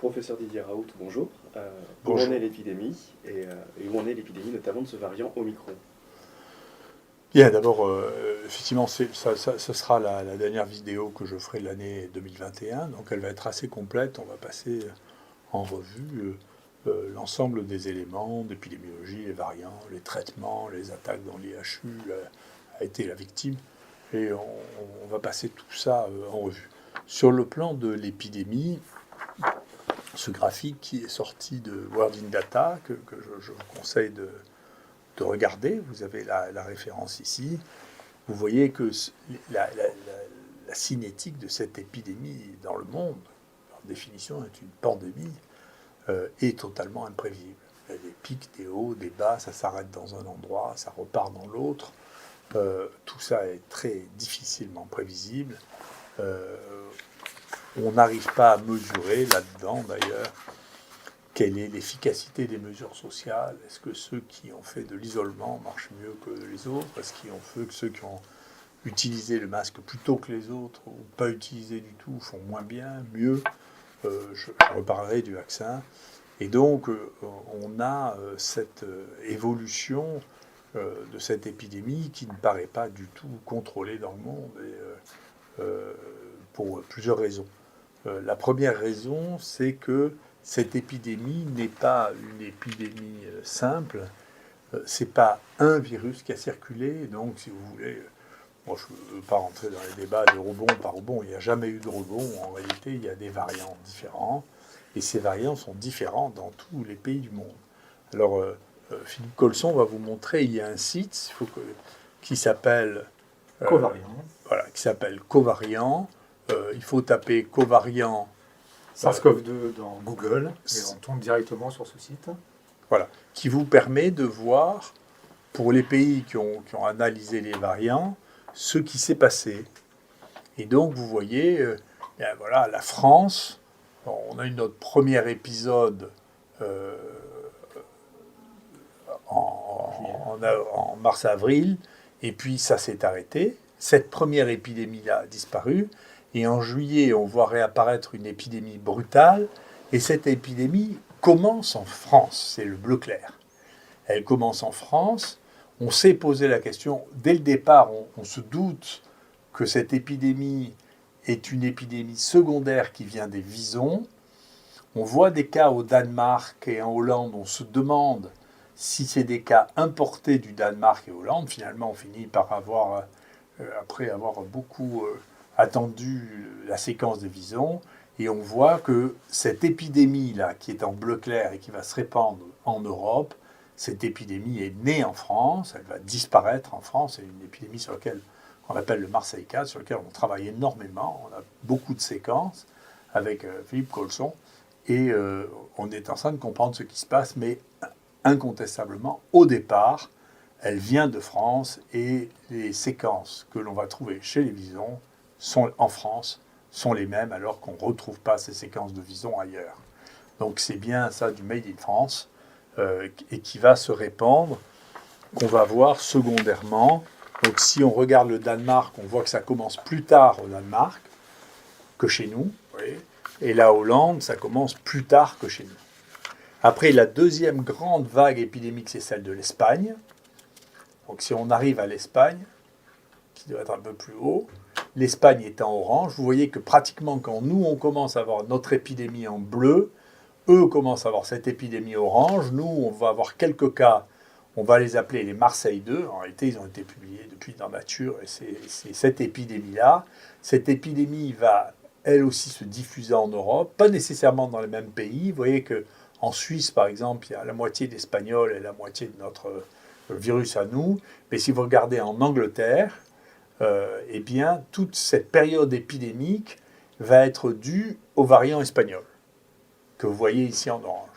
Professeur Didier Raoult, bonjour. Où Bonjour. en est l'épidémie et où en est l'épidémie notamment de ce variant Omicron? Bien, d'abord, effectivement, ce sera la dernière vidéo que je ferai de l'année 2021, donc elle va être assez complète. On va passer en revue l'ensemble des éléments d'épidémiologie, les variants, les traitements, les attaques dans l'IHU, a été la victime, et on va passer tout ça en revue. Sur le plan de l'épidémie, ce graphique qui est sorti de World in Data, que je vous conseille de regarder, vous avez la référence ici, vous voyez que la cinétique de cette épidémie dans le monde, par définition, est une pandémie, est totalement imprévisible. Il y a des pics, des hauts, des bas, ça s'arrête dans un endroit, ça repart dans l'autre. Tout ça est très difficilement prévisible. On n'arrive pas à mesurer là-dedans, d'ailleurs, quelle est l'efficacité des mesures sociales. Est-ce que ceux qui ont fait de l'isolement marchent mieux que les autres? Est-ce qu'ils ont fait que ceux qui ont utilisé le masque plutôt que les autres ou pas utilisé du tout font moins bien, mieux? Je reparlerai du vaccin. Et donc, on a cette évolution de cette épidémie qui ne paraît pas du tout contrôlée dans le monde, et, pour plusieurs raisons. La première raison, c'est que cette épidémie n'est pas une épidémie simple. C'est pas un virus qui a circulé. Donc, si vous voulez, moi, je ne veux pas rentrer dans les débats de rebond par rebond. Il n'y a jamais eu de rebond. En réalité, il y a des variants différents. Et ces variants sont différents dans tous les pays du monde. Alors, Philippe Colson va vous montrer, il y a un site qui s'appelle Covariant. Voilà, qui s'appelle Covariant. Il faut taper Covariant SARS-CoV-2 dans Google et on tombe directement sur ce site. Voilà, qui vous permet de voir, pour les pays qui ont analysé les variants, ce qui s'est passé. Et donc, vous voyez, voilà, la France, on a eu notre premier épisode en mars-avril, et puis ça s'est arrêté. Cette première épidémie-là a disparu, et en juillet, on voit réapparaître une épidémie brutale, et cette épidémie commence en France, c'est le bleu clair. Elle commence en France, on s'est posé la question, dès le départ, on se doute que cette épidémie est une épidémie secondaire qui vient des visons. On voit des cas au Danemark et en Hollande, on se demande si c'est des cas importés du Danemark et Hollande. Finalement, on finit par avoir, après avoir beaucoup attendu la séquence des visons, et on voit que cette épidémie-là, qui est en bleu clair et qui va se répandre en Europe, cette épidémie est née en France, elle va disparaître en France. C'est une épidémie sur laquelle on appelle le Marseille 4, sur laquelle on travaille énormément. On a beaucoup de séquences avec Philippe Colson, et on est en train de comprendre ce qui se passe, mais incontestablement, au départ, elle vient de France, et les séquences que l'on va trouver chez les visons en France sont les mêmes, alors qu'on ne retrouve pas ces séquences de visons ailleurs. Donc c'est bien ça du Made in France, et qui va se répandre, qu'on va voir secondairement. Donc si on regarde le Danemark, on voit que ça commence plus tard au Danemark que chez nous, oui. Et la Hollande, ça commence plus tard que chez nous. Après, la deuxième grande vague épidémique, c'est celle de l'Espagne. Donc si on arrive à l'Espagne, qui doit être un peu plus haut, l'Espagne est en orange. Vous voyez que pratiquement quand nous, on commence à avoir notre épidémie en bleu, eux commencent à avoir cette épidémie orange. Nous, on va avoir quelques cas, on va les appeler les Marseille 2. En réalité, ils ont été publiés depuis dans Nature, et c'est cette épidémie-là. Cette épidémie va, elle aussi, se diffuser en Europe, pas nécessairement dans les mêmes pays. Vous voyez qu'en Suisse, par exemple, il y a la moitié d'Espagnols et la moitié de notre virus à nous. Mais si vous regardez en Angleterre, eh bien, toute cette période épidémique va être due au variant espagnol, que vous voyez ici en orange.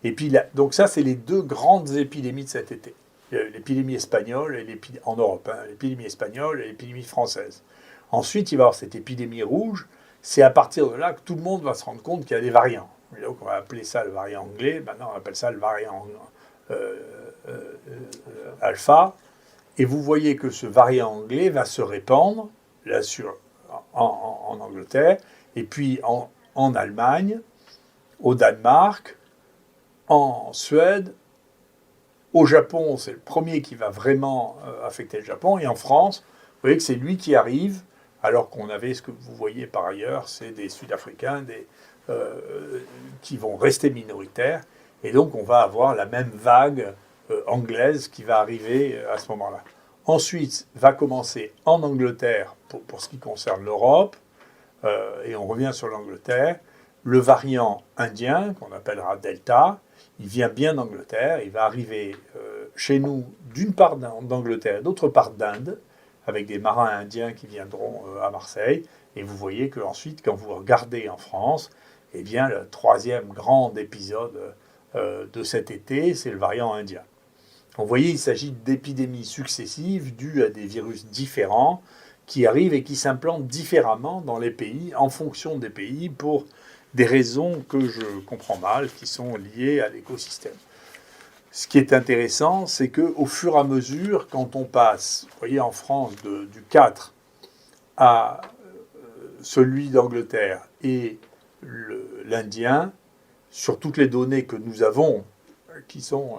Et puis, donc ça, c'est les deux grandes épidémies de cet été. L'épidémie espagnole et en Europe, hein, l'épidémie espagnole et l'épidémie française. Ensuite, il va y avoir cette épidémie rouge. C'est à partir de là que tout le monde va se rendre compte qu'il y a des variants. Et donc, on va appeler ça le variant anglais. Maintenant, on appelle ça le variant alpha. Et vous voyez que ce variant anglais va se répandre là, en Angleterre, et puis en Allemagne, au Danemark, en Suède, au Japon, c'est le premier qui va vraiment affecter le Japon, et en France, vous voyez que c'est lui qui arrive, alors qu'on avait ce que vous voyez par ailleurs, c'est des Sud-Africains qui vont rester minoritaires, et donc on va avoir la même vague anglaise qui va arriver à ce moment-là. Ensuite, va commencer en Angleterre, pour ce qui concerne l'Europe, et on revient sur l'Angleterre, le variant indien, qu'on appellera Delta, il vient bien d'Angleterre, il va arriver chez nous d'une part d'Angleterre et d'autre part d'Inde, avec des marins indiens qui viendront à Marseille. Et vous voyez qu'ensuite, quand vous regardez en France, eh bien, le troisième grand épisode de cet été, c'est le variant indien. Donc, vous voyez, il s'agit d'épidémies successives dues à des virus différents qui arrivent et qui s'implantent différemment dans les pays, en fonction des pays, pour des raisons que je comprends mal, qui sont liées à l'écosystème. Ce qui est intéressant, c'est qu'au fur et à mesure, quand on passe, vous voyez, en France, du 4 à celui d'Angleterre et l'Indien, sur toutes les données que nous avons, qui sont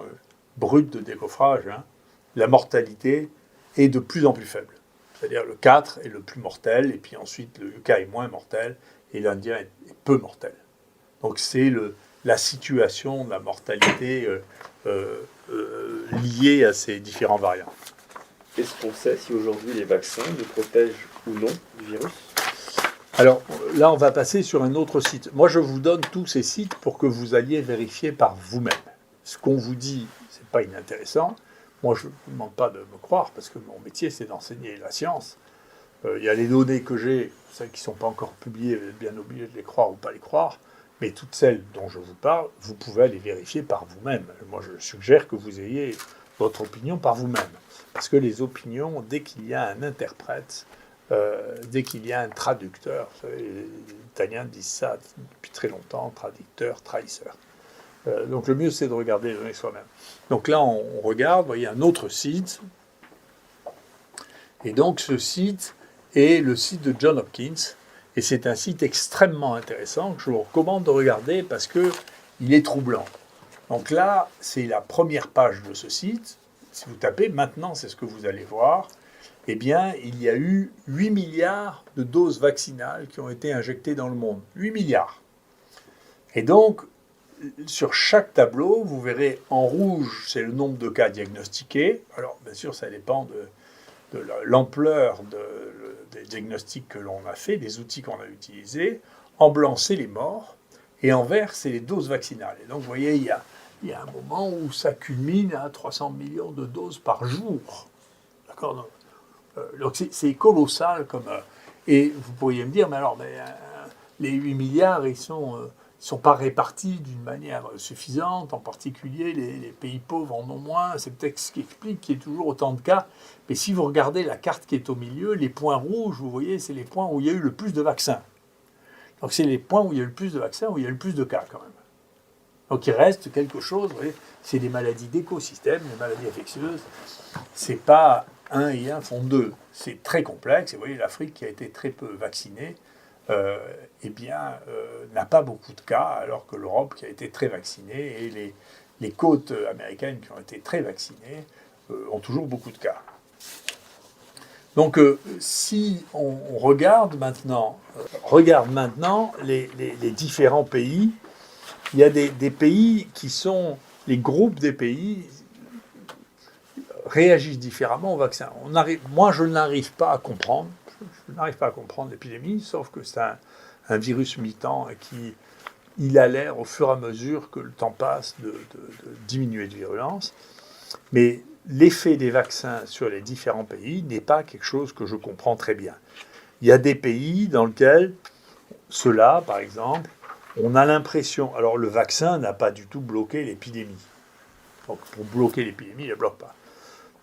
brutes de décoffrage, la mortalité est de plus en plus faible. C'est-à-dire le 4 est le plus mortel, et puis ensuite le UK est moins mortel, et l'Indien est peu mortel. Donc c'est la situation de la mortalité liée à ces différents variants. Est-ce qu'on sait si aujourd'hui les vaccins nous protègent ou non du virus ? Alors là, on va passer sur un autre site. Moi, je vous donne tous ces sites pour que vous alliez vérifier par vous-même. Ce qu'on vous dit, c'est pas inintéressant. Moi, je ne vous demande pas de me croire, parce que mon métier, c'est d'enseigner la science. Il y a les données que j'ai, celles qui ne sont pas encore publiées, vous êtes bien obligé de les croire ou pas les croire, mais toutes celles dont je vous parle, vous pouvez les vérifier par vous-même. Moi, je suggère que vous ayez votre opinion par vous-même. Parce que les opinions, dès qu'il y a un interprète, dès qu'il y a un traducteur, vous savez, les Italiens disent ça depuis très longtemps, traducteur, trahisseur. Donc le mieux, c'est de regarder les données soi-même. Donc là, on regarde, vous voyez, un autre site. Et donc ce site est le site de Johns Hopkins. Et c'est un site extrêmement intéressant que je vous recommande de regarder parce qu'il est troublant. Donc là, c'est la première page de ce site. Si vous tapez « Maintenant, c'est ce que vous allez voir », eh bien, il y a eu 8 milliards de doses vaccinales qui ont été injectées dans le monde. 8 milliards. Et donc, sur chaque tableau, vous verrez en rouge, c'est le nombre de cas diagnostiqués. Alors, bien sûr, ça dépend de l'ampleur des diagnostics que l'on a fait, des outils qu'on a utilisés. En blanc, c'est les morts. Et en vert, c'est les doses vaccinales. Et donc, vous voyez, il y a un moment où ça culmine à 300 millions de doses par jour. D'accord ? Donc, c'est colossal. Et vous pourriez me dire, mais alors, les 8 milliards, ils sont pas répartis d'une manière suffisante. En particulier, les pays pauvres en ont moins. C'est peut-être ce qui explique qu'il y ait toujours autant de cas. Mais si vous regardez la carte qui est au milieu, les points rouges, vous voyez, c'est les points où il y a eu le plus de vaccins. Donc c'est les points où il y a eu le plus de vaccins, où il y a eu le plus de cas quand même. Donc il reste quelque chose, vous voyez, c'est des maladies d'écosystème, des maladies infectieuses. C'est pas 1 et 1 font 2. C'est très complexe. Et vous voyez, l'Afrique qui a été très peu vaccinée, n'a pas beaucoup de cas, alors que l'Europe qui a été très vaccinée et les côtes américaines qui ont été très vaccinées ont toujours beaucoup de cas. Donc, si on regarde maintenant les différents pays, il y a des pays qui sont, les groupes des pays réagissent différemment au vaccin. Moi, je n'arrive pas à comprendre. Je n'arrive pas à comprendre l'épidémie, sauf que c'est un virus mutant qui, il a l'air, au fur et à mesure que le temps passe, de diminuer de virulence. Mais l'effet des vaccins sur les différents pays n'est pas quelque chose que je comprends très bien. Il y a des pays dans lesquels, ceux-là, par exemple, on a l'impression... Alors, le vaccin n'a pas du tout bloqué l'épidémie. Donc, pour bloquer l'épidémie, il ne la bloque pas.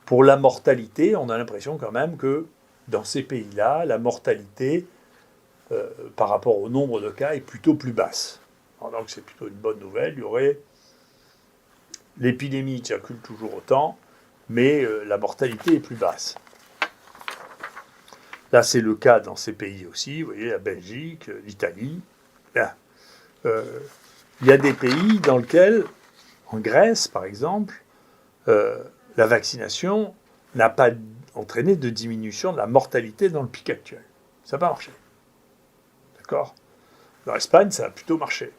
Pour la mortalité, on a l'impression quand même que dans ces pays-là, la mortalité, par rapport au nombre de cas, est plutôt plus basse. Alors, donc c'est plutôt une bonne nouvelle. Il y aurait... L'épidémie circule toujours autant, mais la mortalité est plus basse. Là, c'est le cas dans ces pays aussi. Vous voyez, la Belgique, l'Italie. Là. il y a des pays dans lesquels, en Grèce par exemple, la vaccination n'a pas entraîné de diminution de la mortalité dans le pic actuel. Ça n'a pas marché. D'accord ? Dans l'Espagne, ça a plutôt marché.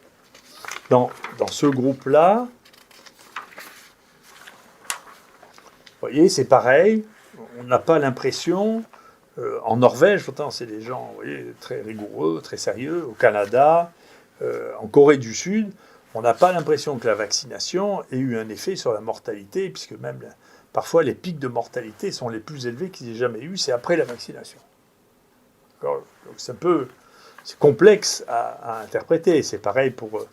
Dans ce groupe-là, vous voyez, c'est pareil. On n'a pas l'impression... en Norvège, pourtant, c'est des gens, vous voyez, très rigoureux, très sérieux. Au Canada, en Corée du Sud, on n'a pas l'impression que la vaccination ait eu un effet sur la mortalité, puisque même parfois les pics de mortalité sont les plus élevés qu'ils aient jamais eu, c'est après la vaccination. Donc c'est complexe à interpréter. C'est pareil pour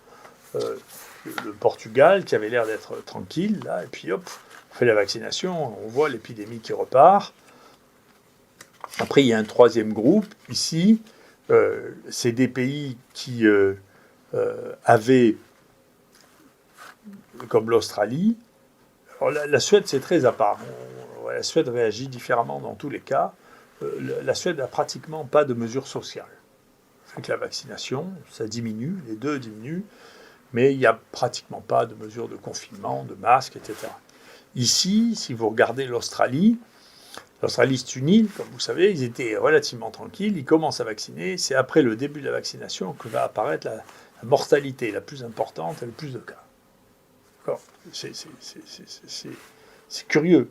le Portugal, qui avait l'air d'être tranquille, là, et puis hop, on fait la vaccination, on voit l'épidémie qui repart. Après, il y a un troisième groupe, ici, c'est des pays qui avaient, comme l'Australie. Alors, la Suède, c'est très à part. La Suède réagit différemment dans tous les cas. La Suède n'a pratiquement pas de mesures sociales. Avec la vaccination, ça diminue, les deux diminuent, mais il n'y a pratiquement pas de mesures de confinement, de masques, etc. Ici, si vous regardez l'Australie, c'est une île, comme vous savez, ils étaient relativement tranquilles, ils commencent à vacciner, c'est après le début de la vaccination que va apparaître la mortalité la plus importante et le plus de cas. C'est curieux.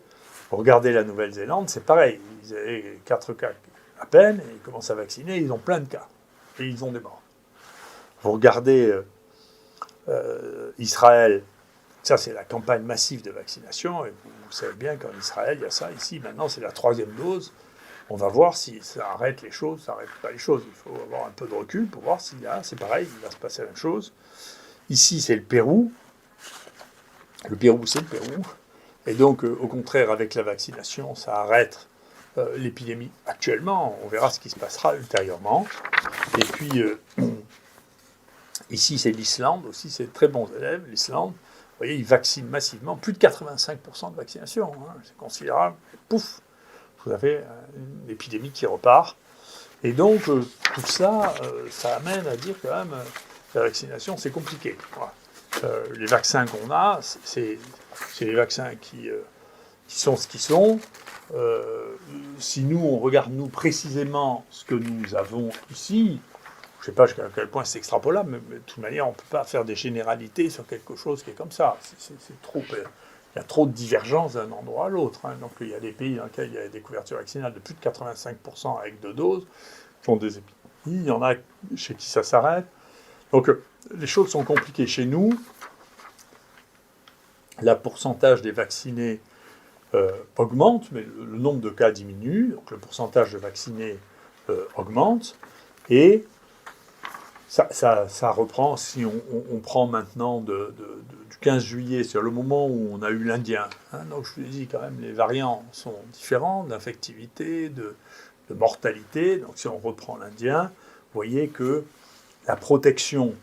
Regardez la Nouvelle-Zélande, c'est pareil, ils avaient 4 cas à peine, et ils commencent à vacciner, ils ont plein de cas, et ils ont des morts. Vous regardez Israël, ça c'est la campagne massive de vaccination, et vous savez bien qu'en Israël, il y a ça, ici maintenant c'est la 3e dose, on va voir si ça arrête les choses, ça arrête pas les choses, il faut avoir un peu de recul pour voir si là, c'est pareil, il va se passer la même chose. Ici c'est le Pérou, c'est le Pérou, et donc au contraire avec la vaccination, ça arrête l'épidémie actuellement, on verra ce qui se passera ultérieurement, et puis ici c'est l'Islande aussi, c'est de très bons élèves, l'Islande. Vous voyez, ils vaccinent massivement, plus de 85% de vaccination, hein, c'est considérable. Pouf, vous avez une épidémie qui repart. Et donc, tout ça, ça amène à dire quand même, la vaccination, c'est compliqué. Voilà. Les vaccins qu'on a, c'est les vaccins qui sont ce qu'ils sont. Si nous, on regarde nous précisément ce que nous avons ici, je ne sais pas jusqu'à quel point c'est extrapolable, mais de toute manière, on ne peut pas faire des généralités sur quelque chose qui est comme ça. C'est trop, il y a trop de divergences d'un endroit à l'autre. Hein. Donc il y a des pays dans lesquels il y a des couvertures vaccinales de plus de 85% avec 2 doses, qui ont des épidémies. Il y en a chez qui ça s'arrête. Donc les choses sont compliquées chez nous. Le pourcentage des vaccinés augmente, mais le nombre de cas diminue. Donc le pourcentage de vaccinés augmente. Et ça reprend, si on prend maintenant du 15 juillet, c'est le moment où on a eu l'Indien. Hein, donc je vous ai dit quand même, les variants sont différents d'infectivité, de mortalité. Donc si on reprend l'Indien, vous voyez que la protection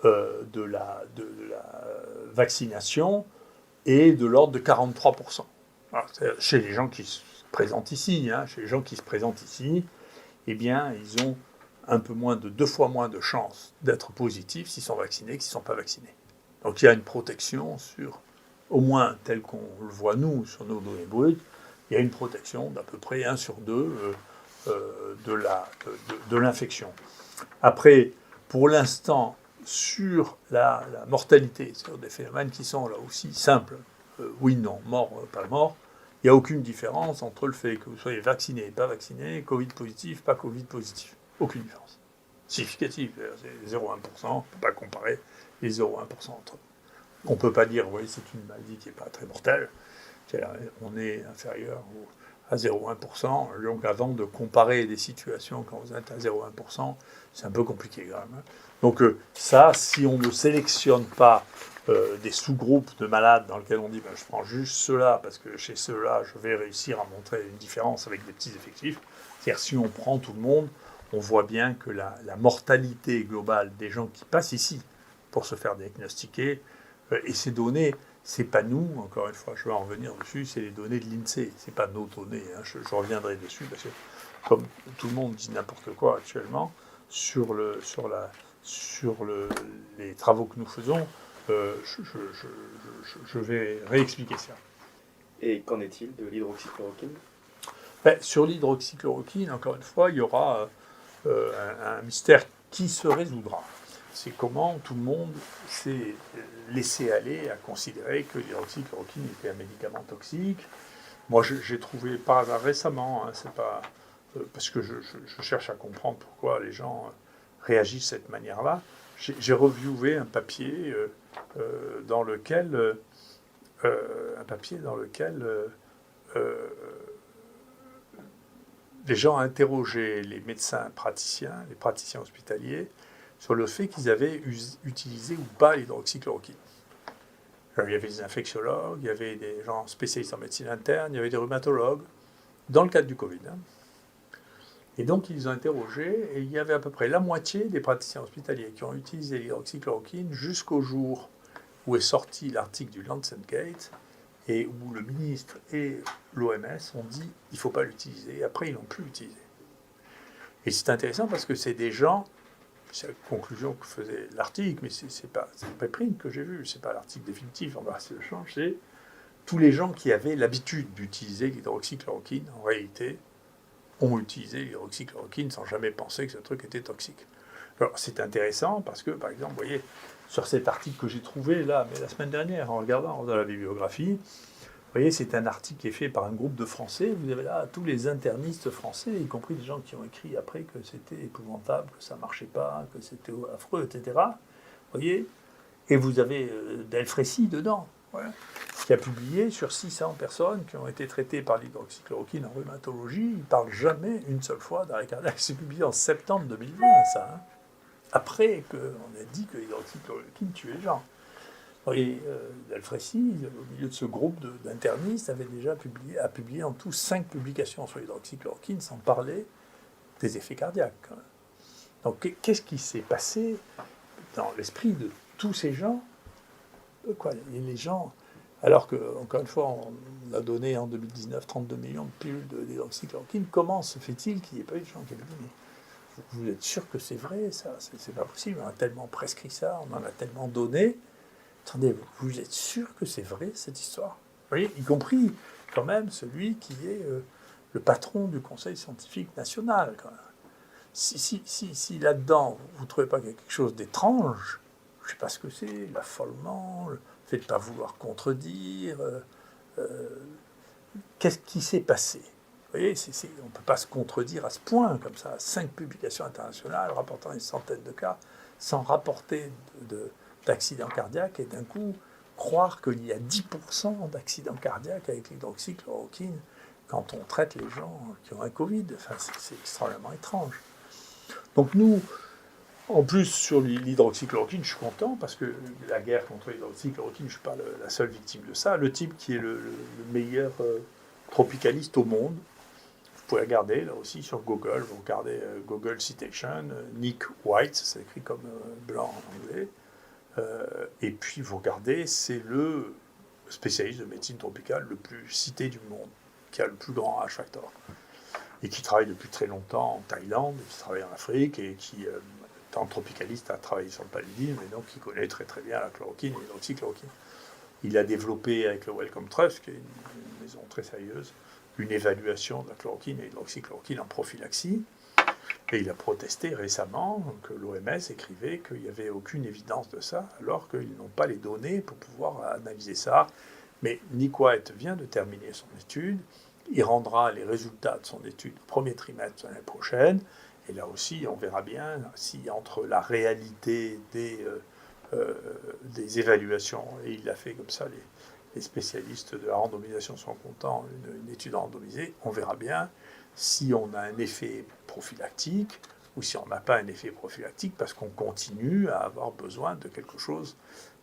de la vaccination est de l'ordre de 43%. Alors, chez les gens qui se présentent ici, eh bien, ils ont un peu moins de 2 fois moins de chances d'être positifs s'ils sont vaccinés que s'ils ne sont pas vaccinés. Donc il y a une protection sur, au moins tel qu'on le voit nous sur nos données brutes, il y a une protection d'à peu près 1 sur 2 de l'infection. Après, pour l'instant, sur la mortalité, sur des phénomènes qui sont là aussi simples, oui, non, mort, pas mort, il n'y a aucune différence entre le fait que vous soyez vacciné et pas vacciné, Covid positif, pas Covid positif. Aucune différence significative. C'est 0,1%, on ne peut pas comparer les 0,1% entre eux. On ne peut pas dire, oui, c'est une maladie qui n'est pas très mortelle, on est inférieur à 0,1%. Donc avant de comparer des situations quand vous êtes à 0,1%, c'est un peu compliqué quand même. Donc ça, si on ne sélectionne pas des sous-groupes de malades dans lesquels on dit je prends juste ceux-là, parce que chez ceux-là, je vais réussir à montrer une différence avec des petits effectifs, c'est-à-dire si on prend tout le monde, on voit bien que la mortalité globale des gens qui passent ici pour se faire diagnostiquer, et ces données, c'est pas nous, encore une fois, je vais en revenir dessus, c'est les données de l'INSEE, c'est pas nos données, hein, je reviendrai dessus, parce que comme tout le monde dit n'importe quoi actuellement, sur sur les travaux que nous faisons, je vais réexpliquer ça. Et qu'en est-il de l'hydroxychloroquine? Sur l'hydroxychloroquine, encore une fois, il y aura un mystère qui se résoudra. C'est comment tout le monde s'est laissé aller à considérer que l'hydroxychloroquine était un médicament toxique. Moi, j'ai trouvé par hasard récemment, c'est pas parce que je cherche à comprendre pourquoi les gens réagissent de cette manière-là. J'ai reviewé un papier dans lequel les gens interrogeaient les médecins praticiens, les praticiens hospitaliers, sur le fait qu'ils avaient utilisé ou pas l'hydroxychloroquine. Alors, il y avait des infectiologues, il y avait des gens spécialistes en médecine interne, il y avait des rhumatologues, dans le cadre du Covid. Et donc, ils ont interrogé, et il y avait à peu près la moitié des praticiens hospitaliers qui ont utilisé l'hydroxychloroquine jusqu'au jour où est sorti l'article du Lancet Gate, et où le ministre et l'OMS ont dit qu'il ne faut pas l'utiliser. Après, ils n'ont plus utilisé. Et c'est intéressant parce que c'est des gens, c'est la conclusion que faisait l'article, mais c'est pas le préprint que j'ai vu, c'est pas l'article définitif, on va essayer de changer, c'est tous les gens qui avaient l'habitude d'utiliser l'hydroxychloroquine, en réalité, ont utilisé l'hydroxychloroquine sans jamais penser que ce truc était toxique. Alors, c'est intéressant parce que, par exemple, vous voyez, sur cet article que j'ai trouvé là, mais la semaine dernière, en regardant dans la bibliographie, vous voyez, c'est un article qui est fait par un groupe de Français. Vous avez là tous les internistes français, y compris des gens qui ont écrit après que c'était épouvantable, que ça ne marchait pas, que c'était affreux, etc. Vous voyez, et vous avez Delfrécy dedans, voilà, qui a publié sur 600 personnes qui ont été traitées par l'hydroxychloroquine en rhumatologie. Il ne parle jamais une seule fois d'arrêt cardiaque. C'est publié en septembre 2020, ça. Hein. Après qu'on a dit que l'hydroxychloroquine tuait les gens. Et Delfrécy, au milieu de ce groupe d'internistes, avait déjà publié en tout 5 publications sur l'hydroxychloroquine, sans parler des effets cardiaques. Donc qu'est-ce qui s'est passé dans l'esprit de tous ces gens? Et les gens, alors que, encore une fois, on a donné en 2019 32 millions de pilules d'hydroxychloroquine, comment se fait-il qu'il n'y ait pas eu de gens qui avaient dit mais vous êtes sûr que c'est vrai, ça? C'est pas possible, on a tellement prescrit ça, on en a tellement donné. Attendez, vous êtes sûr que c'est vrai, cette histoire? Vous voyez, y compris, quand même, celui qui est le patron du Conseil scientifique national, quand même. Si là-dedans, vous ne trouvez pas qu'il y a quelque chose d'étrange, je ne sais pas ce que c'est, l'affolement, le fait de ne pas vouloir contredire, qu'est-ce qui s'est passé? Vous voyez, on ne peut pas se contredire à ce point, comme ça, 5 publications internationales rapportant une centaine de cas, sans rapporter d'accidents cardiaques, et d'un coup, croire qu'il y a 10% d'accidents cardiaques avec l'hydroxychloroquine quand on traite les gens qui ont un Covid. Enfin, c'est extrêmement étrange. Donc nous, en plus, sur l'hydroxychloroquine, je suis content, parce que la guerre contre l'hydroxychloroquine, je ne suis pas la seule victime de ça. Le type qui est le meilleur tropicaliste au monde, vous pouvez regarder là aussi sur Google, vous regardez Google Citation, Nick White, c'est écrit comme blanc en anglais, et puis vous regardez, c'est le spécialiste de médecine tropicale le plus cité du monde, qui a le plus grand H-factor, et qui travaille depuis très longtemps en Thaïlande, et qui travaille en Afrique, et qui, étant tropicaliste, a travaillé sur le paludisme, et donc qui connaît très très bien la chloroquine et l'hydroxychloroquine. Il a développé avec le Wellcome Trust, qui est une maison très sérieuse, une évaluation de la chloroquine et de l'hydroxychloroquine en prophylaxie. Et il a protesté récemment que l'OMS écrivait qu'il n'y avait aucune évidence de ça, alors qu'ils n'ont pas les données pour pouvoir analyser ça. Mais Nick White vient de terminer son étude. Il rendra les résultats de son étude au premier trimestre de l'année prochaine. Et là aussi, on verra bien si entre la réalité des évaluations, et il a fait comme ça, les spécialistes de la randomisation sont contents, une étude randomisée, on verra bien si on a un effet prophylactique ou si on n'a pas un effet prophylactique, parce qu'on continue à avoir besoin de quelque chose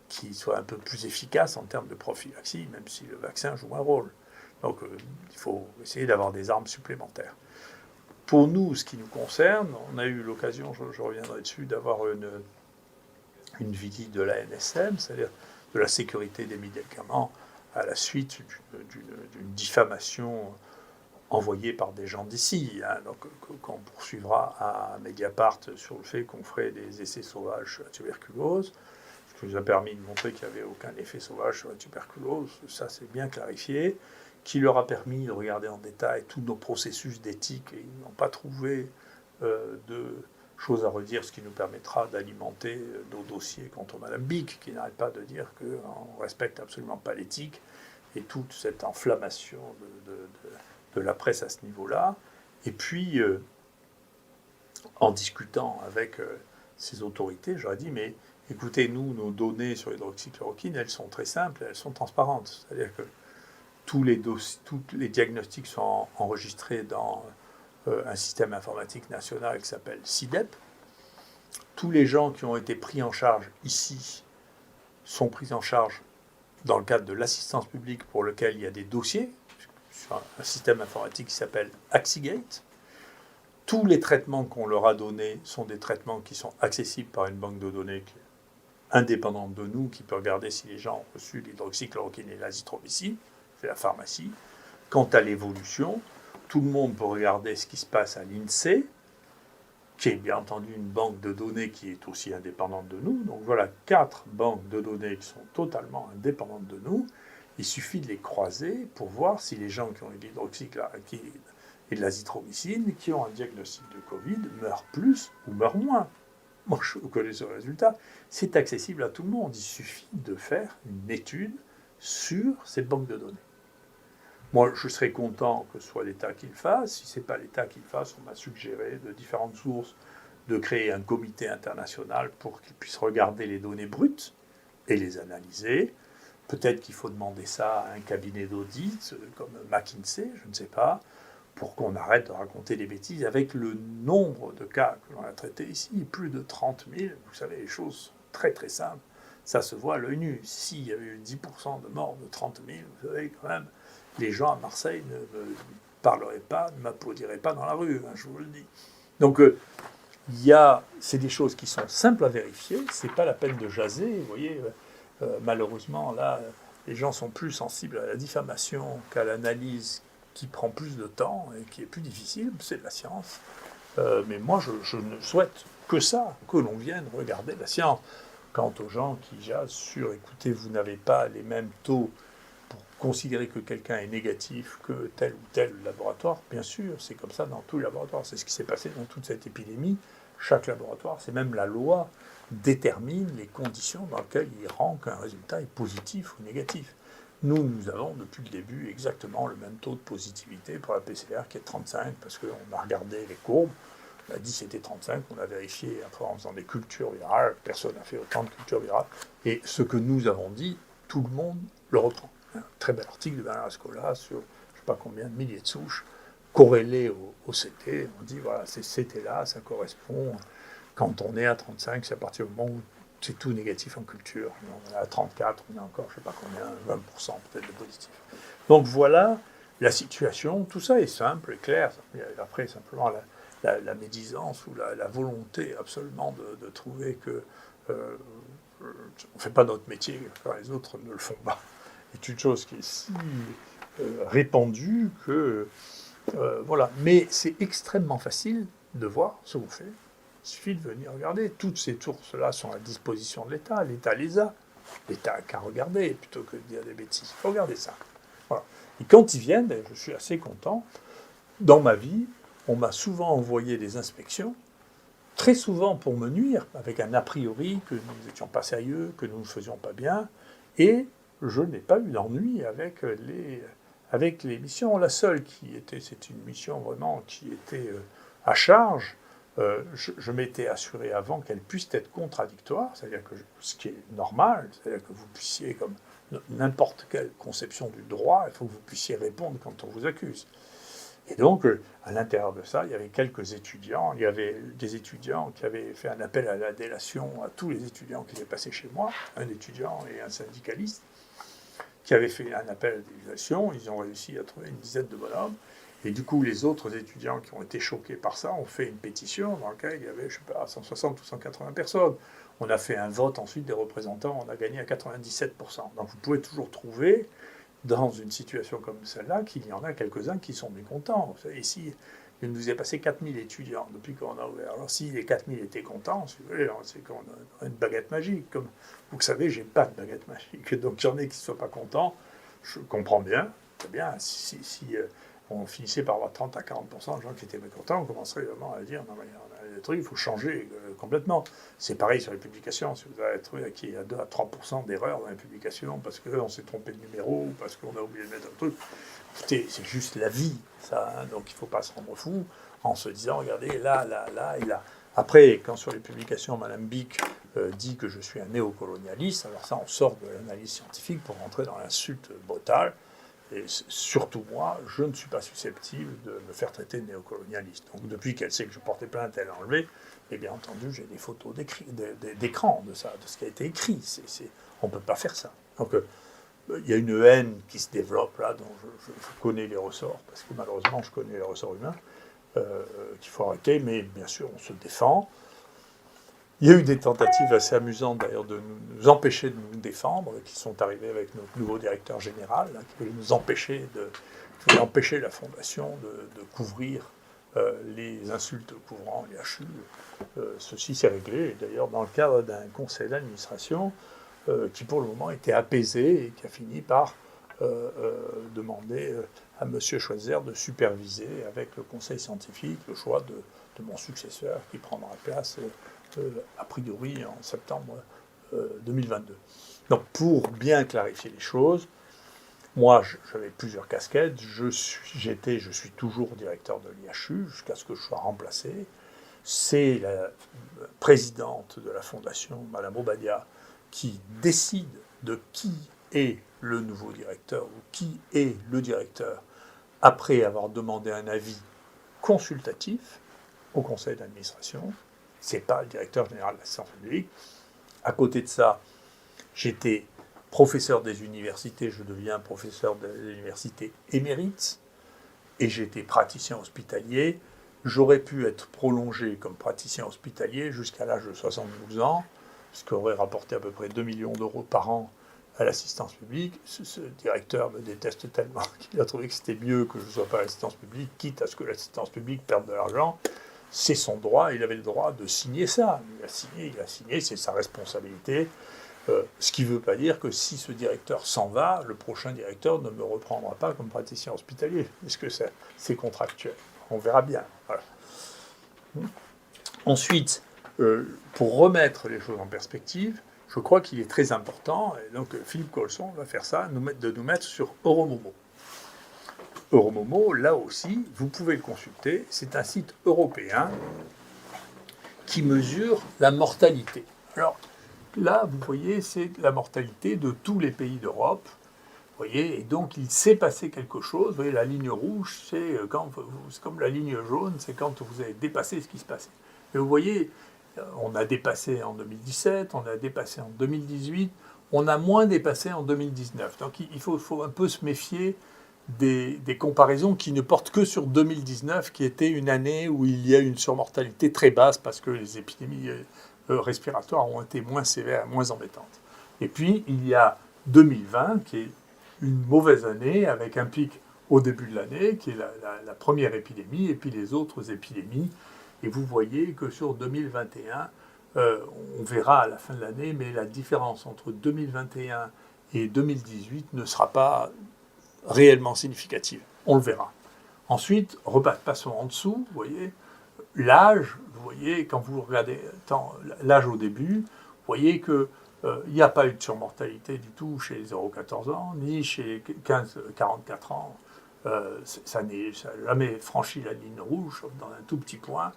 qui soit un peu plus efficace en termes de prophylaxie, même si le vaccin joue un rôle. Donc il faut essayer d'avoir des armes supplémentaires. Pour nous, ce qui nous concerne, on a eu l'occasion, je reviendrai dessus, d'avoir une visite de la NSM, c'est-à-dire de la sécurité des médicaments, à la suite d'une diffamation envoyés par des gens d'ici, hein, donc qu'on poursuivra à Mediapart sur le fait qu'on ferait des essais sauvages sur la tuberculose, ce qui nous a permis de montrer qu'il n'y avait aucun effet sauvage sur la tuberculose, ça c'est bien clarifié, qui leur a permis de regarder en détail tous nos processus d'éthique, et ils n'ont pas trouvé de choses à redire, ce qui nous permettra d'alimenter nos dossiers contre Madame Bic, qui n'arrête pas de dire qu'on ne respecte absolument pas l'éthique, et toute cette inflammation de la presse à ce niveau-là. Et puis, en discutant avec ces autorités, j'aurais dit, mais écoutez, nous, nos données sur l'hydroxychloroquine, elles sont très simples, elles sont transparentes. C'est-à-dire que tous les diagnostics sont enregistrés dans un système informatique national qui s'appelle SIDEP. Tous les gens qui ont été pris en charge ici sont pris en charge dans le cadre de l'assistance publique pour lequel il y a des dossiers sur un système informatique qui s'appelle Axigate. Tous les traitements qu'on leur a donnés sont des traitements qui sont accessibles par une banque de données qui est indépendante de nous, qui peut regarder si les gens ont reçu l'hydroxychloroquine et l'azithromycine, c'est la pharmacie. Quant à l'évolution, tout le monde peut regarder ce qui se passe à l'INSEE, qui est bien entendu une banque de données qui est aussi indépendante de nous. Donc voilà 4 banques de données qui sont totalement indépendantes de nous. Il suffit de les croiser pour voir si les gens qui ont eu de l'hydroxychloroquine et de l'azithromycine, qui ont un diagnostic de Covid, meurent plus ou meurent moins. Moi, je connais ce résultat. C'est accessible à tout le monde. Il suffit de faire une étude sur ces banques de données. Moi, je serais content que ce soit l'État qui le fasse. Si ce n'est pas l'État qui le fasse, on m'a suggéré de différentes sources de créer un comité international pour qu'il puisse regarder les données brutes et les analyser. Peut-être qu'il faut demander ça à un cabinet d'audit comme McKinsey, je ne sais pas, pour qu'on arrête de raconter des bêtises avec le nombre de cas que l'on a traités ici, plus de 30 000. Vous savez, les choses sont très très simples. Ça se voit à l'œil nu. S'il y avait eu 10% de morts de 30 000, vous savez, quand même, les gens à Marseille ne me parleraient pas, ne m'applaudiraient pas dans la rue, hein, je vous le dis. Donc, c'est des choses qui sont simples à vérifier, c'est pas la peine de jaser. Vous voyez, malheureusement, là, les gens sont plus sensibles à la diffamation qu'à l'analyse qui prend plus de temps et qui est plus difficile, c'est de la science. Mais moi, je ne souhaite que ça, que l'on vienne regarder la science. Quant aux gens qui jasent sur, écoutez, vous n'avez pas les mêmes taux pour considérer que quelqu'un est négatif que tel ou tel laboratoire, bien sûr, c'est comme ça dans tous les laboratoires. C'est ce qui s'est passé dans toute cette épidémie. Chaque laboratoire, c'est même la loi, détermine les conditions dans lesquelles il rend qu'un résultat est positif ou négatif. Nous avons depuis le début exactement le même taux de positivité pour la PCR qui est 35, parce qu'on a regardé les courbes, on a dit c'était 35, on a vérifié après en faisant des cultures virales, personne n'a fait autant de cultures virales, et ce que nous avons dit, tout le monde le reprend. Un très bel article de Bernard Ascola sur je ne sais pas combien de milliers de souches corrélées au CT. On dit voilà, ces CT-là, ça correspond, quand on est à 35, c'est à partir du moment où c'est tout négatif en culture. On est à 34, on a encore, je ne sais pas combien, 20% peut-être de positif. Donc voilà la situation, tout ça est simple et clair. Après, simplement la médisance ou la volonté absolument de trouver que on ne fait pas notre métier quand les autres ne le font pas. C'est une chose qui est si répandue que voilà. Mais c'est extrêmement facile de voir ce qu'on fait. Il suffit de venir regarder. Toutes ces sources-là sont à disposition de l'État. L'État les a. L'État n'a qu'à regarder plutôt que de dire des bêtises. Il faut regarder ça. Voilà. Et quand ils viennent, je suis assez content. Dans ma vie, on m'a souvent envoyé des inspections, très souvent pour me nuire, avec un a priori que nous n'étions pas sérieux, que nous ne faisions pas bien. Et je n'ai pas eu d'ennui avec les missions. La seule qui était, c'est une mission vraiment qui était à charge. Je m'étais assuré avant qu'elle puisse être contradictoire, c'est-à-dire que ce qui est normal, c'est-à-dire que vous puissiez, comme n'importe quelle conception du droit, il faut que vous puissiez répondre quand on vous accuse. Et donc, à l'intérieur de ça, il y avait quelques étudiants. Il y avait des étudiants qui avaient fait un appel à la délation à tous les étudiants qui étaient passés chez moi, un étudiant et un syndicaliste, qui avaient fait un appel à la délation. Ils ont réussi à trouver une dizaine de bonhommes. Et du coup, les autres étudiants qui ont été choqués par ça ont fait une pétition dans laquelle il y avait, je ne sais pas, 160 ou 180 personnes. On a fait un vote ensuite des représentants, on a gagné à 97%. Donc vous pouvez toujours trouver dans une situation comme celle-là qu'il y en a quelques-uns qui sont mécontents. Ici, il nous est passé 4000 étudiants depuis qu'on a ouvert. Alors si les 4000 étaient contents, si vous voulez, c'est qu'on a une baguette magique. Comme vous le savez, j'ai pas de baguette magique. Donc il y en a qui ne soient pas contents. Je comprends bien. C'est bien. Si on finissait par avoir 30 à 40% de gens qui étaient mécontents, on commencerait vraiment à dire non mais il y a des trucs, il faut changer complètement. C'est pareil sur les publications. Si vous avez trouvé qu'il y a 2 à 3% d'erreurs dans les publications parce qu'on s'est trompé de numéro ou parce qu'on a oublié de mettre un truc, écoutez, c'est juste la vie, ça. Hein, donc il ne faut pas se rendre fou en se disant regardez là et là. Après, quand sur les publications, Mme Bic dit que je suis un néocolonialiste, alors ça, on sort de l'analyse scientifique pour rentrer dans l'insulte brutale. Et surtout moi, je ne suis pas susceptible de me faire traiter de néocolonialiste. Donc depuis qu'elle sait que je portais plainte, elle l'a enlevé. Et bien entendu, j'ai des photos d'écran de ça, de ce qui a été écit. On ne peut pas faire ça. Donc il y a une haine qui se développe là, dont je connais les ressorts, parce que malheureusement, je connais les ressorts humains, qu'il faut arrêter, mais bien sûr, on se défend. Il y a eu des tentatives assez amusantes d'ailleurs de nous empêcher de nous défendre, qui sont arrivées avec notre nouveau directeur général, là, qui voulait nous empêcher la fondation de couvrir les insultes couvrant les HU. Ceci s'est réglé d'ailleurs dans le cadre d'un conseil d'administration qui pour le moment était apaisé et qui a fini par demander à M. Schweitzer de superviser avec le conseil scientifique le choix de mon successeur qui prendra place a priori en septembre 2022. Donc pour bien clarifier les choses, moi j'avais plusieurs casquettes, je suis toujours directeur de l'IHU jusqu'à ce que je sois remplacé. C'est la présidente de la fondation, Mme Obadia, qui décide de qui est le nouveau directeur ou qui est le directeur après avoir demandé un avis consultatif au conseil d'administration. Ce n'est pas le directeur général de l'assistance publique. À côté de ça, j'étais professeur des universités, je deviens professeur de l'université émérite, et j'étais praticien hospitalier. J'aurais pu être prolongé comme praticien hospitalier jusqu'à l'âge de 72 ans, ce qui aurait rapporté à peu près 2 millions d'euros par an à l'assistance publique. Ce directeur me déteste tellement qu'il a trouvé que c'était mieux que je ne sois pas à l'assistance publique, quitte à ce que l'assistance publique perde de l'argent. C'est son droit, il avait le droit de signer ça. Il a signé, c'est sa responsabilité. Ce qui ne veut pas dire que si ce directeur s'en va, le prochain directeur ne me reprendra pas comme praticien hospitalier, parce que c'est contractuel. On verra bien. Voilà. Ensuite, pour remettre les choses en perspective, je crois qu'il est très important, et donc Philippe Colson va faire ça, de nous mettre sur Euromomo. Euromomo, là aussi, vous pouvez le consulter, c'est un site européen qui mesure la mortalité. Alors là, vous voyez, c'est la mortalité de tous les pays d'Europe. Vous voyez, et donc il s'est passé quelque chose. Vous voyez, la ligne rouge, c'est comme la ligne jaune, c'est quand vous avez dépassé ce qui se passait. Et vous voyez, on a dépassé en 2017, on a dépassé en 2018, on a moins dépassé en 2019. Donc il faut un peu se méfier des comparaisons qui ne portent que sur 2019, qui était une année où il y a une surmortalité très basse parce que les épidémies respiratoires ont été moins sévères, moins embêtantes. Et puis, il y a 2020, qui est une mauvaise année, avec un pic au début de l'année, qui est la première épidémie, et puis les autres épidémies. Et vous voyez que sur 2021, on verra à la fin de l'année, mais la différence entre 2021 et 2018 ne sera pas réellement significative. On le verra. Ensuite, passons en dessous, vous voyez, l'âge, vous voyez, quand vous regardez l'âge au début, vous voyez que il n'y a pas eu de surmortalité du tout chez les 0-14 ans, ni chez 15-44 ans. Ça n'a jamais franchi la ligne rouge, sauf dans un tout petit point.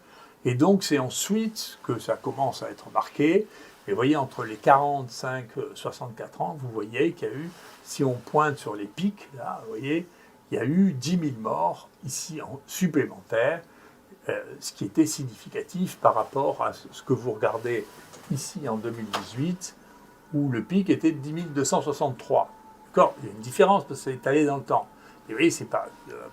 Et donc, c'est ensuite que ça commence à être marqué. Et vous voyez, entre les 45-64 ans, vous voyez qu'il y a eu, si on pointe sur les pics, là, vous voyez, il y a eu 10 000 morts ici supplémentaires, ce qui était significatif par rapport à ce que vous regardez ici en 2018, où le pic était de 10 263. D'accord ? Il y a une différence parce que c'est étalé dans le temps. Et vous voyez, c'est pas,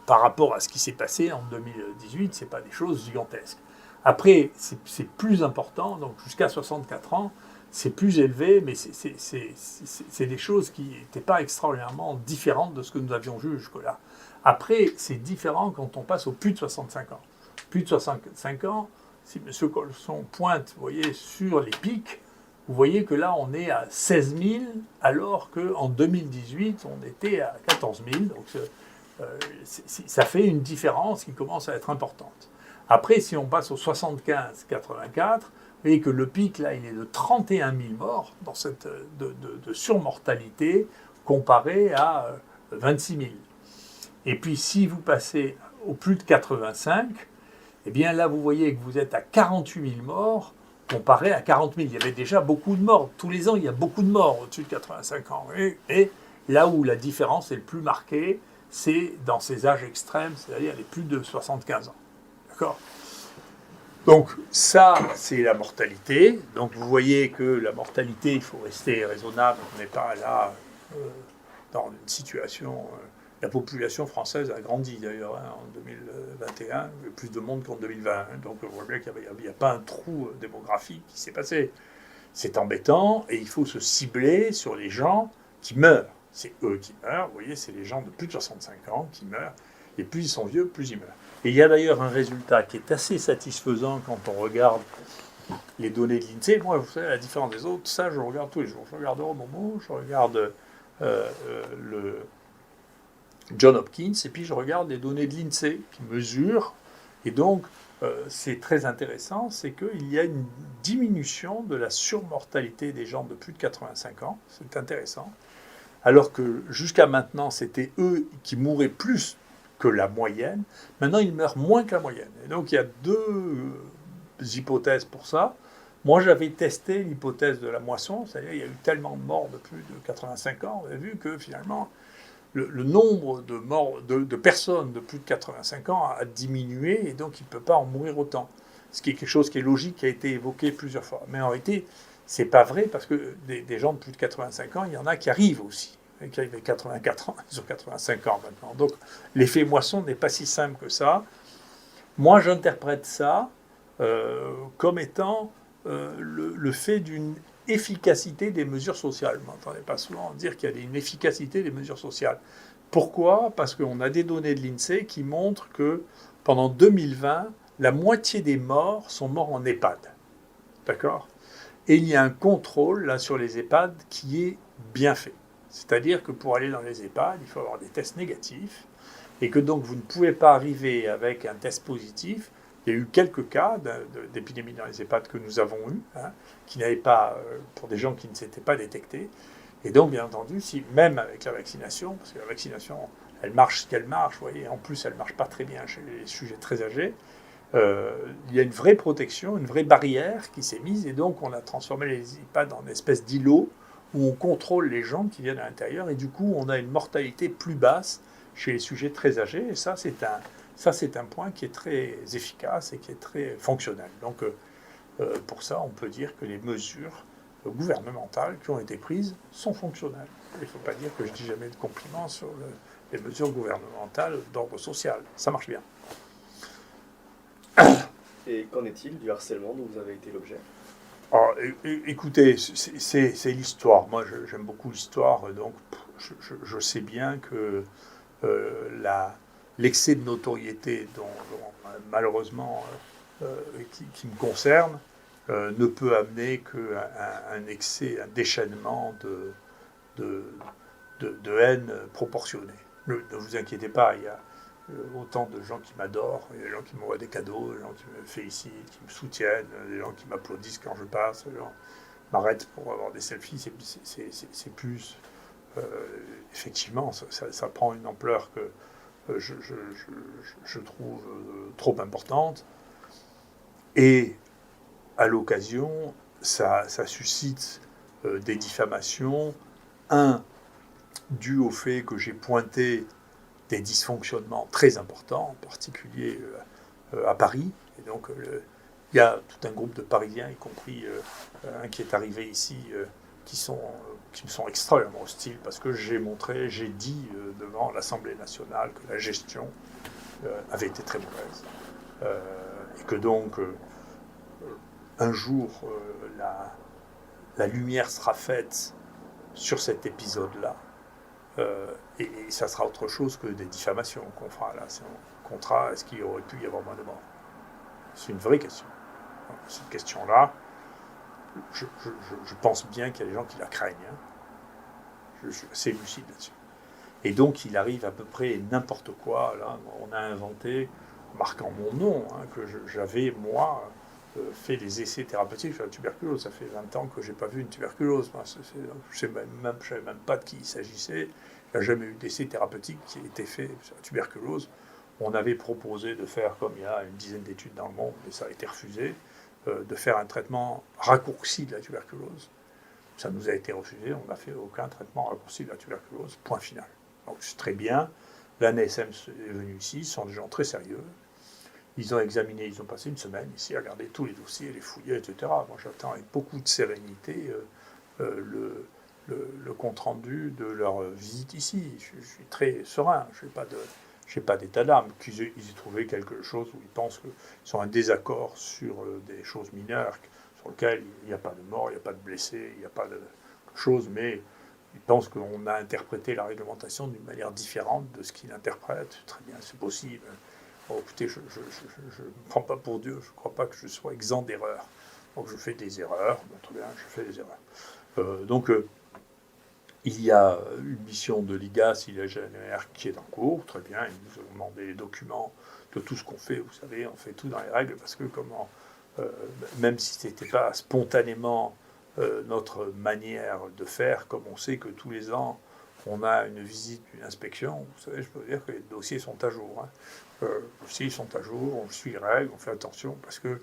par rapport à ce qui s'est passé en 2018, ce n'est pas des choses gigantesques. Après, c'est plus important, donc jusqu'à 64 ans, c'est plus élevé, mais c'est des choses qui n'étaient pas extraordinairement différentes de ce que nous avions vu jusque-là. Après, c'est différent quand on passe au plus de 65 ans. Plus de 65 ans, si M. Colson pointe, vous voyez, sur les pics, vous voyez que là, on est à 16 000, alors qu'en 2018, on était à 14 000. Donc, ça fait une différence qui commence à être importante. Après, si on passe au 75-84, vous voyez que le pic, là, il est de 31 000 morts dans cette, de surmortalité comparé à 26 000. Et puis, si vous passez au plus de 85, eh bien là, vous voyez que vous êtes à 48 000 morts comparé à 40 000. Il y avait déjà beaucoup de morts. Tous les ans, il y a beaucoup de morts au-dessus de 85 ans. Et là où la différence est le plus marquée, c'est dans ces âges extrêmes, c'est-à-dire les plus de 75 ans. D'accord ? Donc ça, c'est la mortalité. Donc vous voyez que la mortalité, il faut rester raisonnable. On n'est pas là dans une situation... la population française a grandi d'ailleurs en 2021, il y a plus de monde qu'en 2020. Donc on voit bien qu'il n'y a pas un trou démographique qui s'est passé. C'est embêtant et il faut se cibler sur les gens qui meurent. C'est eux qui meurent, vous voyez, c'est les gens de plus de 65 ans qui meurent. Et plus ils sont vieux, plus ils meurent. Et il y a d'ailleurs un résultat qui est assez satisfaisant quand on regarde les données de l'INSEE. Moi, vous savez, à la différence des autres, ça, je regarde tous les jours. Je regarde Euromomo, je regarde le John Hopkins, et puis je regarde les données de l'INSEE qui mesurent. Et donc, c'est très intéressant, c'est qu'il y a une diminution de la surmortalité des gens de plus de 85 ans. C'est intéressant. Alors que jusqu'à maintenant, c'était eux qui mouraient plus que la moyenne. Maintenant, ils meurent moins que la moyenne. Et donc, il y a deux hypothèses pour ça. Moi, j'avais testé l'hypothèse de la moisson, c'est-à-dire qu'il y a eu tellement de morts de plus de 85 ans, on a vu que finalement, le nombre de morts de personnes de plus de 85 ans a diminué, et donc il ne peut pas en mourir autant. Ce qui est quelque chose qui est logique, qui a été évoqué plusieurs fois. Mais en réalité, ce n'est pas vrai, parce que des gens de plus de 85 ans, il y en a qui arrivent aussi. Qui avaient 84 ans, ils ont 85 ans maintenant. Donc l'effet moisson n'est pas si simple que ça. Moi, j'interprète ça comme étant le fait d'une efficacité des mesures sociales. Vous n'entendez pas souvent dire qu'il y a une efficacité des mesures sociales. Pourquoi ? Parce qu'on a des données de l'INSEE qui montrent que pendant 2020, la moitié des morts sont morts en EHPAD. D'accord ? Et il y a un contrôle là sur les EHPAD qui est bien fait. C'est-à-dire que pour aller dans les EHPAD, il faut avoir des tests négatifs et que donc vous ne pouvez pas arriver avec un test positif. Il y a eu quelques cas d'épidémie dans les EHPAD que nous avons eus, qui n'avaient pas, pour des gens qui ne s'étaient pas détectés. Et donc, bien entendu, si, même avec la vaccination, parce que la vaccination, elle marche ce qu'elle marche, vous voyez, en plus, elle ne marche pas très bien chez les sujets très âgés, il y a une vraie protection, une vraie barrière qui s'est mise, et donc on a transformé les EHPAD en une espèce d'îlot où on contrôle les gens qui viennent à l'intérieur, et du coup, on a une mortalité plus basse chez les sujets très âgés, et ça, c'est un point qui est très efficace et qui est très fonctionnel. Donc, pour ça, on peut dire que les mesures gouvernementales qui ont été prises sont fonctionnelles. Il ne faut pas dire que je dis jamais de compliments sur les mesures gouvernementales d'ordre social. Ça marche bien. Et qu'en est-il du harcèlement dont vous avez été l'objet ? Alors, écoutez, c'est l'histoire. Moi, j'aime beaucoup l'histoire, donc je sais bien que l'excès de notoriété dont malheureusement qui me concerne ne peut amener qu'un excès, un déchaînement de haine proportionnée. Ne vous inquiétez pas, il y a autant de gens qui m'adorent, il y a des gens qui m'envoient des cadeaux, des gens qui me félicitent, qui me soutiennent, des gens qui m'applaudissent quand je passe, des gens m'arrêtent pour avoir des selfies, c'est plus... effectivement, ça prend une ampleur que je trouve trop importante. Et à l'occasion, ça suscite des diffamations. Dû au fait que j'ai pointé des dysfonctionnements très importants, en particulier à Paris. Et donc, il y a tout un groupe de Parisiens, y compris un qui est arrivé ici, qui me sont extrêmement hostiles, parce que j'ai dit devant l'Assemblée nationale que la gestion avait été très mauvaise. Et que donc, un jour, la lumière sera faite sur cet épisode-là, et ça sera autre chose que des diffamations qu'on fera là. C'est un contrat, est-ce qu'il aurait pu y avoir moins de morts? C'est une vraie question. Donc, cette question-là, je pense bien qu'il y a des gens qui la craignent. Hein. Je suis assez lucide là-dessus. Et donc, il arrive à peu près n'importe quoi. Là, on a inventé, marquant mon nom, hein, que j'avais, moi, fait des essais thérapeutiques sur la tuberculose. Ça fait 20 ans que je n'ai pas vu une tuberculose. Moi, je ne savais même pas de qui il s'agissait. Il n'y a jamais eu d'essai thérapeutique qui ait été fait sur la tuberculose. On avait proposé de faire, comme il y a une dizaine d'études dans le monde, mais ça a été refusé, de faire un traitement raccourci de la tuberculose. Ça nous a été refusé, on n'a fait aucun traitement raccourci de la tuberculose, point final. Donc c'est très bien, l'ANSM est venu ici, ce sont des gens très sérieux. Ils ont examiné, ils ont passé une semaine ici à regarder tous les dossiers, les fouiller, etc. Moi j'attends avec beaucoup de sérénité le compte-rendu de leur visite ici. Je suis très serein, je n'ai pas d'état d'âme. Ils aient trouvé quelque chose où ils pensent qu'ils sont en désaccord sur des choses mineures, sur lesquelles il n'y a pas de mort, il n'y a pas de blessés, il n'y a pas de choses, mais ils pensent qu'on a interprété la réglementation d'une manière différente de ce qu'ils interprètent. Très bien, c'est possible. Bon, écoutez, je ne me prends pas pour Dieu, je ne crois pas que je sois exempt d'erreurs. Donc je fais des erreurs, très bien, je fais des erreurs. Il y a une mission de l'IGAS, il y a GNR qui est en cours, très bien, ils nous ont demandé les documents de tout ce qu'on fait, vous savez, on fait tout dans les règles, parce que même si ce n'était pas spontanément notre manière de faire, comme on sait que tous les ans, on a une visite, une inspection, vous savez, je peux vous dire que les dossiers sont à jour. Hein. Les dossiers sont à jour, on suit les règles, on fait attention, parce que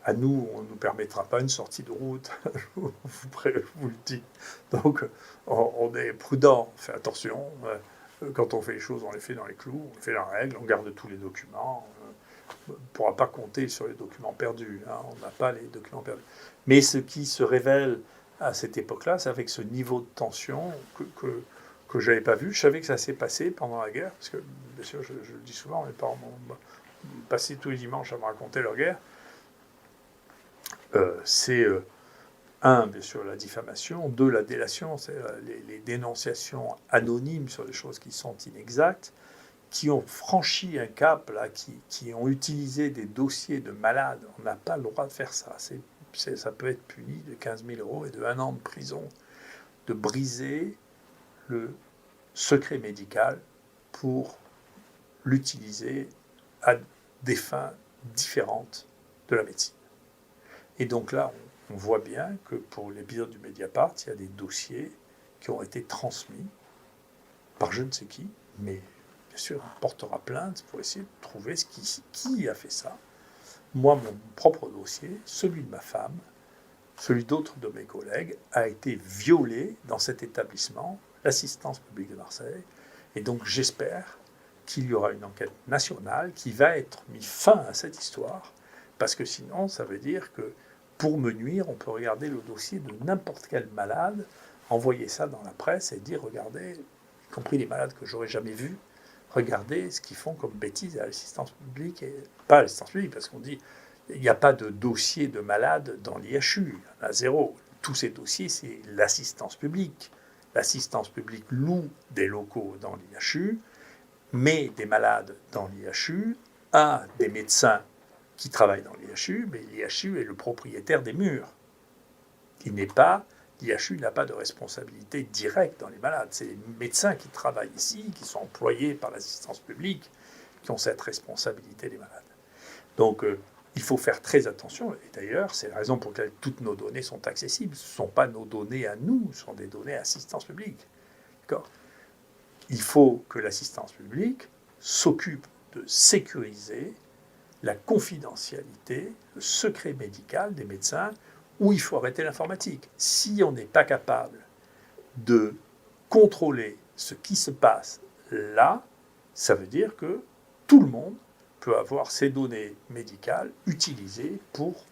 à nous, on ne nous permettra pas une sortie de route, je vous le dis. Donc, on est prudent, on fait attention. Quand on fait les choses, on les fait dans les clous, on fait la règle, on garde tous les documents. On ne pourra pas compter sur les documents perdus. Hein, on n'a pas les documents perdus. Mais ce qui se révèle à cette époque-là, c'est avec ce niveau de tension que je n'avais pas vu. Je savais que ça s'est passé pendant la guerre, parce que, bien sûr, je le dis souvent, mes parents m'ont passé tous les dimanches à me raconter leur guerre. C'est bien sûr, la diffamation, deux, la délation, c'est les dénonciations anonymes sur des choses qui sont inexactes, qui ont franchi un cap, là, qui ont utilisé des dossiers de malades. On n'a pas le droit de faire ça. Ça peut être puni de 15 000 € et de 1 an de prison, de briser le secret médical pour l'utiliser à des fins différentes de la médecine. Et donc là, on voit bien que pour l'épisode du Mediapart, il y a des dossiers qui ont été transmis par je ne sais qui, mais bien sûr, on portera plainte pour essayer de trouver qui a fait ça. Moi, mon propre dossier, celui de ma femme, celui d'autres de mes collègues, a été violé dans cet établissement, l'Assistance publique de Marseille. Et donc, j'espère qu'il y aura une enquête nationale qui va être mise fin à cette histoire, parce que sinon, ça veut dire que pour me nuire, on peut regarder le dossier de n'importe quel malade, envoyer ça dans la presse et dire, regardez, y compris les malades que j'aurais jamais vus, regardez ce qu'ils font comme bêtises à l'assistance publique, et pas à l'assistance publique, parce qu'on dit, il n'y a pas de dossier de malade dans l'IHU, il y en a zéro. Tous ces dossiers, c'est l'assistance publique. L'assistance publique loue des locaux dans l'IHU, met des malades dans l'IHU, a des médecins qui travaillent dans l'IHU, mais l'IHU est le propriétaire des murs. L'IHU n'a pas de responsabilité directe dans les malades. C'est les médecins qui travaillent ici, qui sont employés par l'assistance publique, qui ont cette responsabilité des malades. Donc, il faut faire très attention. Et d'ailleurs, c'est la raison pour laquelle toutes nos données sont accessibles. Ce ne sont pas nos données à nous, ce sont des données à l'assistance publique. D'accord ? Il faut que l'assistance publique s'occupe de sécuriser la confidentialité, le secret médical des médecins, où il faut arrêter l'informatique. Si on n'est pas capable de contrôler ce qui se passe là, ça veut dire que tout le monde peut avoir ses données médicales utilisées pour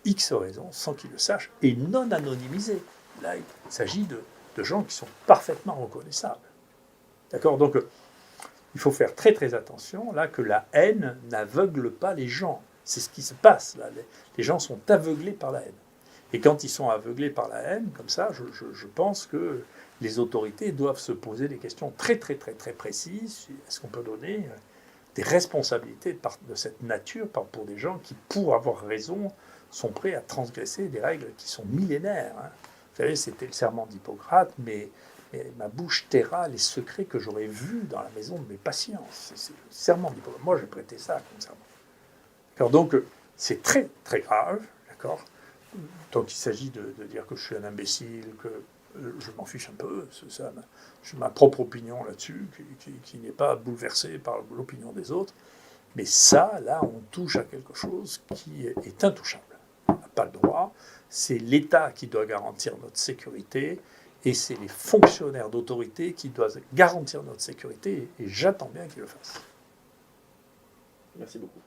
X raisons, sans qu'ils le sachent, et non anonymisées. Là, il s'agit de gens qui sont parfaitement reconnaissables. D'accord ? Donc, il faut faire très très attention, là, que la haine n'aveugle pas les gens. C'est ce qui se passe, là. Les gens sont aveuglés par la haine. Et quand ils sont aveuglés par la haine, comme ça, je pense que les autorités doivent se poser des questions très, très, très, très précises. Est-ce qu'on peut donner des responsabilités de cette nature pour des gens qui, pour avoir raison, sont prêts à transgresser des règles qui sont millénaires, hein. Vous savez, c'était le serment d'Hippocrate, mais ma bouche taira les secrets que j'aurais vus dans la maison de mes patients. C'est le serment d'Hippocrate. Moi, j'ai prêté ça comme serment. D'accord, donc, c'est très, très grave. D'accord. Donc, il s'agit de dire que je suis un imbécile, que je m'en fiche un peu. J'ai ma propre opinion là-dessus, qui n'est pas bouleversée par l'opinion des autres. Mais ça, là, on touche à quelque chose qui est intouchable. On n'a pas le droit. C'est l'État qui doit garantir notre sécurité et c'est les fonctionnaires d'autorité qui doivent garantir notre sécurité et j'attends bien qu'ils le fassent. Merci beaucoup.